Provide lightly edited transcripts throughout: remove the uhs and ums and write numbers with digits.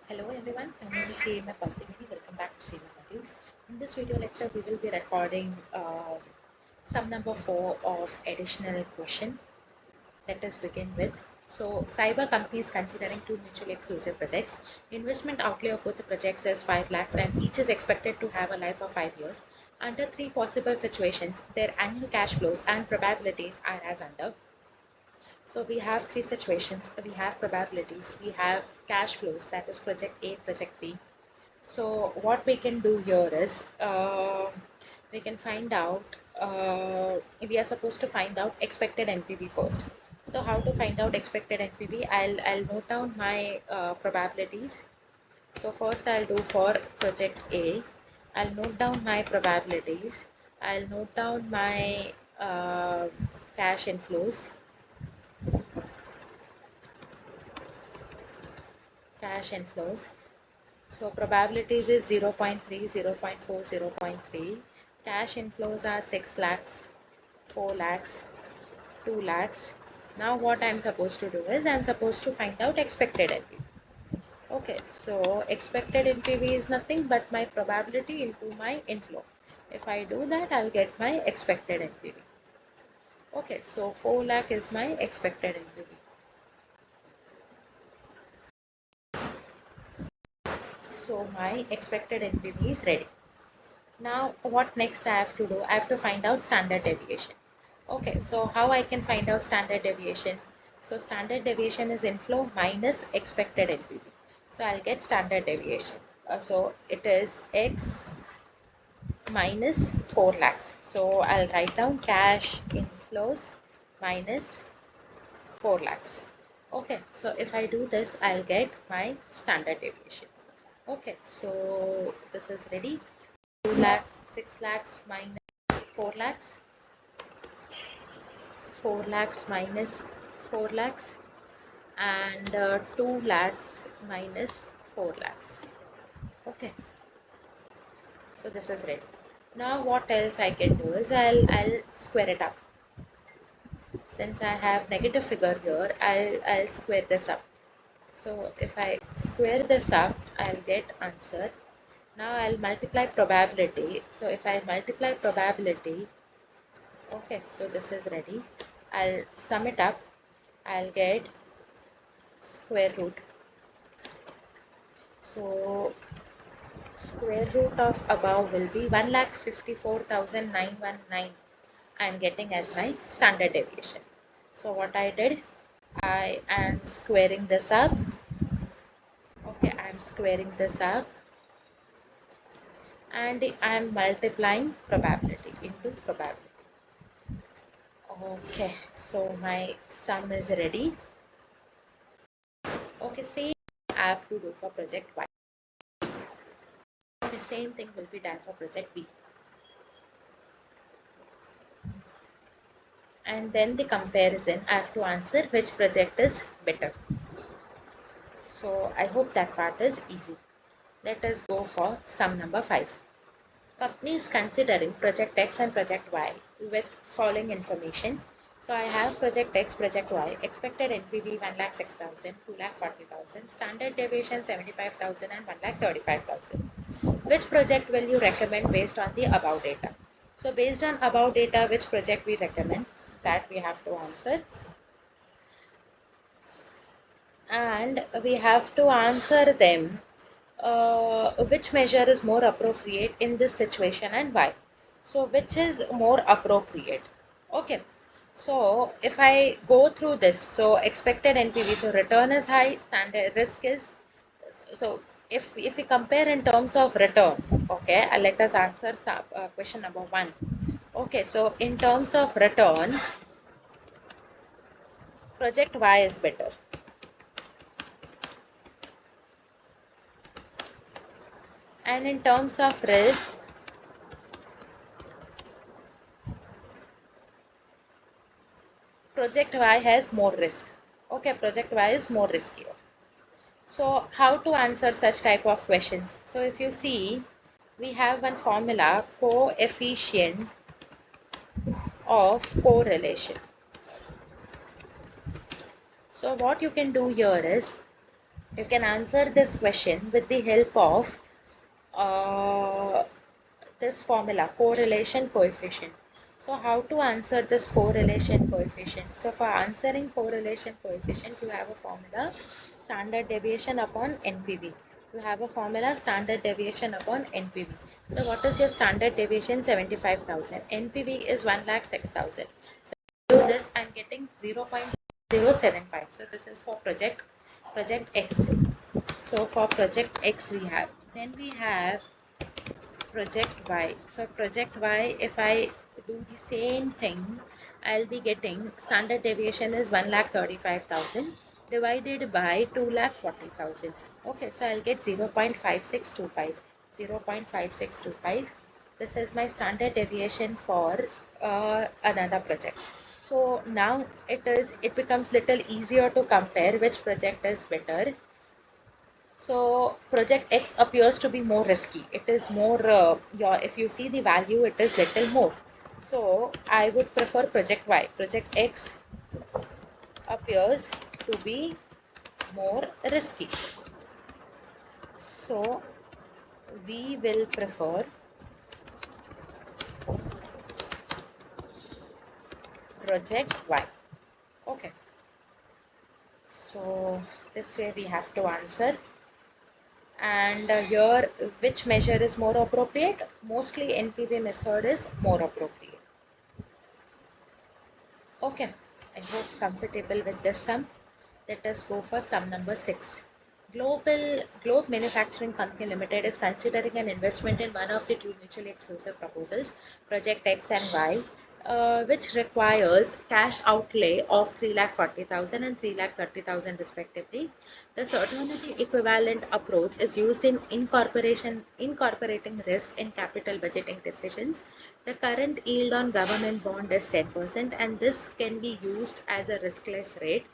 Hello everyone, my name is CMA. Welcome back to CMA modules. In this video lecture, we will be recording sum number 4 of additional question. Let us begin with. So, cyber company is considering two mutually exclusive projects. Investment outlay of both the projects is 5 lakhs and each is expected to have a life of 5 years. Under three possible situations, their annual cash flows and probabilities are as under. So we have three situations. We have probabilities, we have cash flows, that is project A, project B. So what we can do here is we can find out, we are supposed to find out expected NPV first. So how to find out expected NPV? I'll note down my probabilities. So first I'll do for project A. I'll note down my probabilities. I'll note down my cash inflows. So probabilities is 0.3, 0.4, 0.3. Cash inflows are 6 lakhs, 4 lakhs, 2 lakhs. Now what I'm supposed to do is I'm supposed to find out expected NPV. Okay, so expected NPV is nothing but my probability into my inflow. If I do that, I'll get my expected NPV. Okay, so 4 lakh is my expected NPV. So my expected NPV is ready. Now what next I have to do? I have to find out standard deviation. Okay, so how I can find out standard deviation? So standard deviation is inflow minus expected NPV. So I'll get standard deviation. So it is X minus 4 lakhs. So I'll write down cash inflows minus 4 lakhs. Okay, so if I do this, I'll get my standard deviation. Okay, so this is ready. 2 lakhs, 6 lakhs minus 4 lakhs, 4 lakhs minus 4 lakhs, and 2 lakhs minus 4 lakhs. Okay, so this is ready. Now what else I can do is I'll square it up. Since I have negative figure here, I'll square this up. So if I square this up, I'll get answer. Now I'll multiply probability. So if I multiply probability, okay, so this is ready. I'll sum it up. I'll get square root. So square root of above will be 1,54,919. I'm getting as my standard deviation. So what I did, I am squaring this up. Okay, I'm squaring this up and I'm multiplying probability into probability. Okay, so my sum is ready. Okay, same I have to do for project Y. The same thing will be done for project B. And then the comparison, I have to answer which project is better. So I hope that part is easy. Let us go for sum number 5. Company is considering project X and project Y with following information. So I have project X, project Y, expected NPV 1,06,000, 2,40,000, standard deviation 75,000 and 1,35,000. Which project will you recommend based on the above data? So based on above data, which project we recommend, that we have to answer. And we have to answer them which measure is more appropriate in this situation and why. So which is more appropriate? Okay, so if I go through this, so expected NPV, so return is high, standard risk is, so if we compare in terms of return, okay, let us answer question number 1. Okay, so in terms of return, project Y is better. And in terms of risk, project Y has more risk. Okay, project Y is more riskier. So how to answer such type of questions? So if you see, we have one formula, coefficient of correlation. So what you can do here is, You can answer this question with the help of uh, this formula, correlation coefficient. So how to answer this correlation coefficient? So for answering correlation coefficient, you have a formula, standard deviation upon NPV. You have a formula, standard deviation upon NPV. So what is your standard deviation? 75,000. NPV is 1,06,000. So do this, I'm getting 0.075. So this is for project X. So for project X we have project Y. So project Y, if I do the same thing, I'll be getting standard deviation is 1,35,000 divided by 2,40,000. Okay, so I'll get 0.5625. 0.5625. This is my standard deviation for another project. So now it becomes little easier to compare which project is better. So project X appears to be more risky. It is more, if you see the value, it is little more. So I would prefer project Y. Project X appears to be more risky. So we will prefer project Y. Okay. So this way we have to answer. And here, which measure is more appropriate? Mostly NPV method is more appropriate. Okay, I hope comfortable with this sum. Let us go for sum number 6. Globe Manufacturing Company Limited is considering an investment in one of the two mutually exclusive proposals, Project X and Y, which requires cash outlay of 3,40,000 and 3,30,000 respectively. The certainty equivalent approach is used in incorporating risk in capital budgeting decisions. The current yield on government bond is 10%, and this can be used as a riskless rate.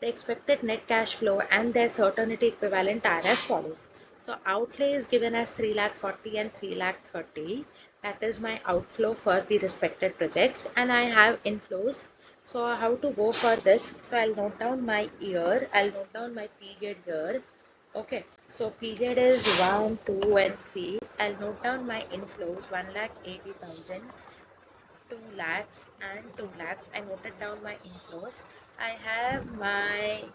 The expected net cash flow and their certainty equivalent are as follows. So outlay is given as 3,40,000 and 3,30,000. That is my outflow for the respected projects, and I have inflows. So how to go for this? So I'll note down my year. I'll note down my period here. Okay. So period is 1, 2, and 3. I'll note down my inflows 1,80,000. 2 lakhs and 2 lakhs. I noted down my inflows. I have my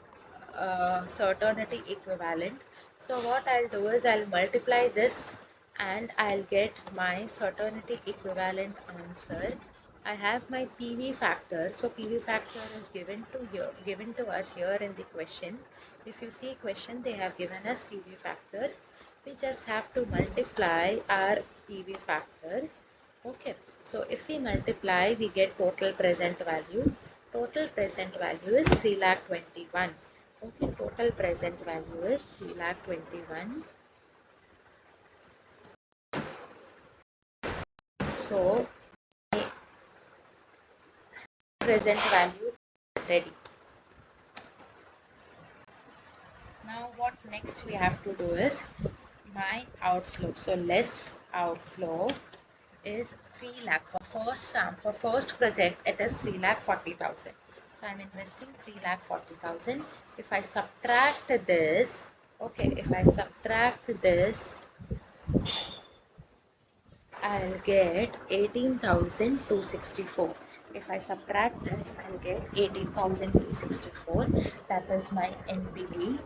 certainty equivalent. So what I'll do is I'll multiply this and I'll get my certainty equivalent answer. I have my PV factor. So PV factor is given to us here in the question. If you see question, they have given us PV factor. We just have to multiply our PV factor. Okay, so if we multiply, we get total present value. Total present value is 3,21,000. Okay, total present value is 3,21,000. So present value ready. Now what next we have to do is my outflow. So less outflow is 3 lakh for first project. It is 3,40,000. So I'm investing 3,40,000. If I subtract this, okay, if I subtract this, I'll get 18,264. If I subtract this, I'll get 18,264. That is my NPV.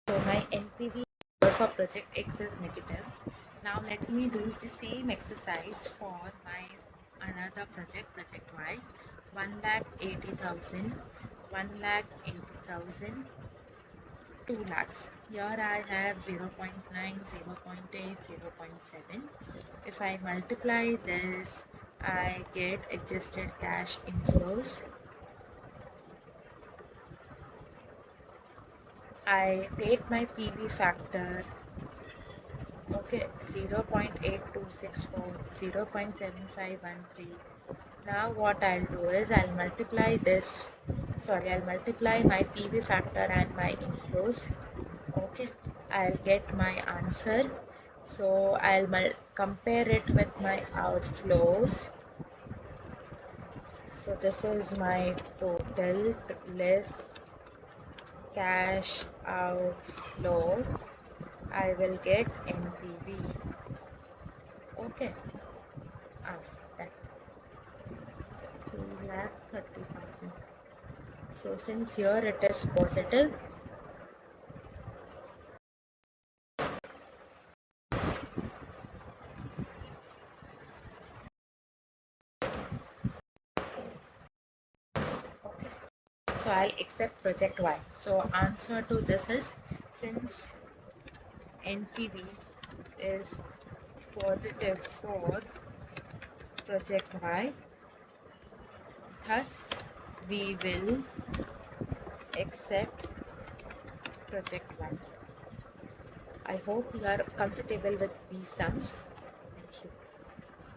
So my NPV for project X is negative. Now let me do the same exercise for my another project Y. 1,80,000, 1,80,000, 2 lakhs. Here I have 0 0.9, 0 0.8, 0.7. If I multiply this, I get adjusted cash inflows. I take my PV factor. Okay, 0.8264, 0.7513. Now what I'll do is I'll multiply my PV factor and my inflows. Okay, I'll get my answer. So I'll compare it with my outflows. So this is my total less cash outflow. I will get NPV. Okay. Done. 2,30,000. So since here it is positive, okay. So I'll accept project Y. So answer to this is, since NPV is positive for project Y, thus we will accept project Y. I hope you are comfortable with these sums.